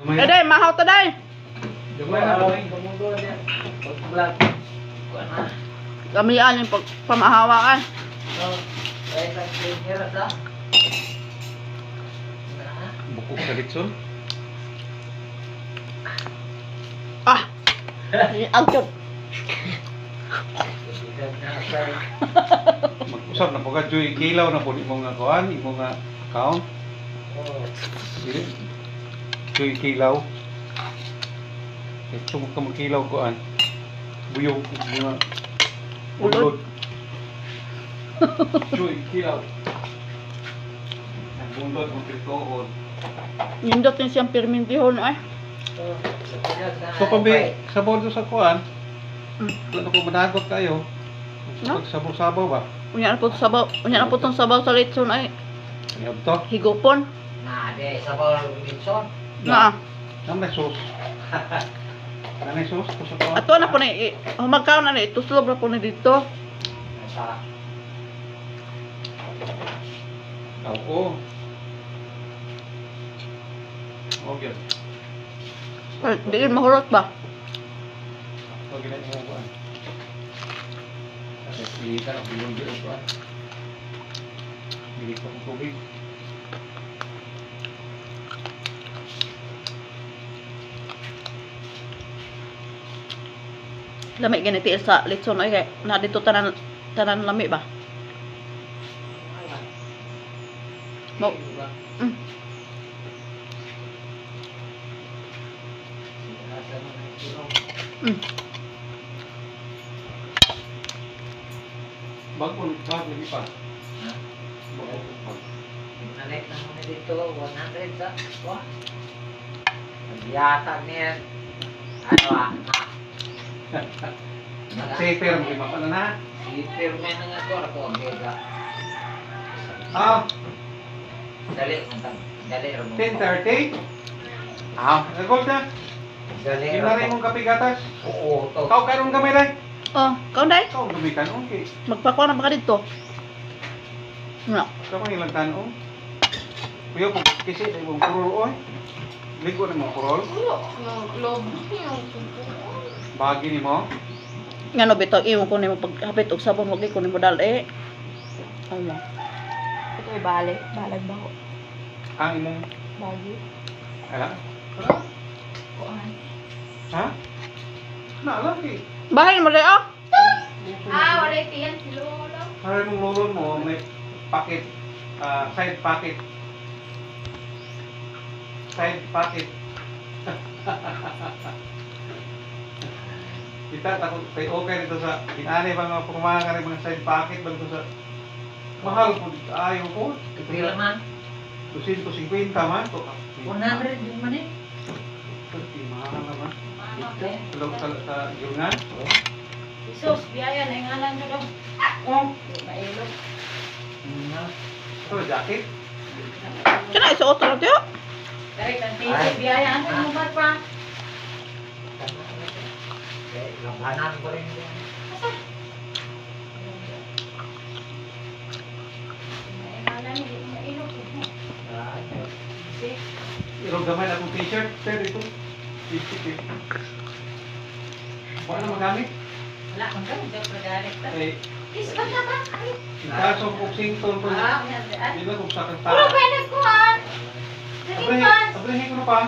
Day, mahaw ta day. Gamian yung pamahawakan. Bukok sa litson. Ah. Agad. Mag-usap na po ka, Joy, kilaw na po imong nga kuan, imong nga account. Dili. Joy, kilaw. Ito mo ka magkilaw kuan. Buyog, mga ulod. Joy, kilaw. Ang bundot mong pitoon. Nindot din siyang permintihon ay. So pambi, sabaw doon sa kuan, wala ko managot kayo. No? Sabaw-sabaw ba? Unya na po sabaw, unya na po tong sabaw sa litson ay Ngayon to? higupon. Di sabaw litson. Na. Namay sus. Namay sus? Kusok ko? Ato na po ni humagkaon na ni tuslob na po ni dito. Oo. Okay. Ay, di yun mahurot ba? So, ginagawa mo kuan. Kasi pilitan ang bilong-bilong kuan. Bili ko ng tubig. Lami ganiti sa litson ay kay na dito tanan lami ba? Mo. Bagong lagi pa. Nalit na muna dito, 100 sa wah. Yata niya. Safer mo lima pa na. Ipirme na nga ko ako ang gega. Ah, Dali, dali ro mo. 10:30. Nagol na. Dali ro Kinari mo. mong kape gatas. Oo, to. Kau karon gamay dai. Oh, kaon day. Kau gamay kan okay. Magpakuha na ba ka dito? Na. Kau ilang tanon. Kuya po kasi ay mong kurol oy. Ligo na mo kurol. Bagi ni mo. Ngano bitaw imo ko nimo paghapit og sabon wag ko nimo dali. Ano? Ito ay balik, balag ba ko? Ang imong Bagi. ala. Kuan. Ha? Na lagi. Bahay mo day ah. Wala tiyan si Lolo. Hari mong lulon mo may packet side pocket. Side pocket. Kita takot kay okay dito sa inani ba nga pumanga ka mga side pocket ba dito sa mahal po dito ayaw po. Pila man? 250 man to. 100 din man eh. Mahal naman. Dito. Sa Yunnan. Jesus, biyaya na yung alam ko daw. Oh, Mailog. ito jacket. Kana iso otro lang tiyo. Dari kang tisi, biyaya. Ano mo ba pa? Labanan ko rin din. Alam mo, mailog ko. Irong gamay na itong t-shirt. Pero ito. T-shirt eh. Wala na magamit. Wala kang gawin, daw pagalit ka. Eh, Is, ba't na ba? Ay, kaso kung sington po. yan. Di ba kung sa Puro kanta. ba nagkuhan? Nalipan. Abrahin ko na pa.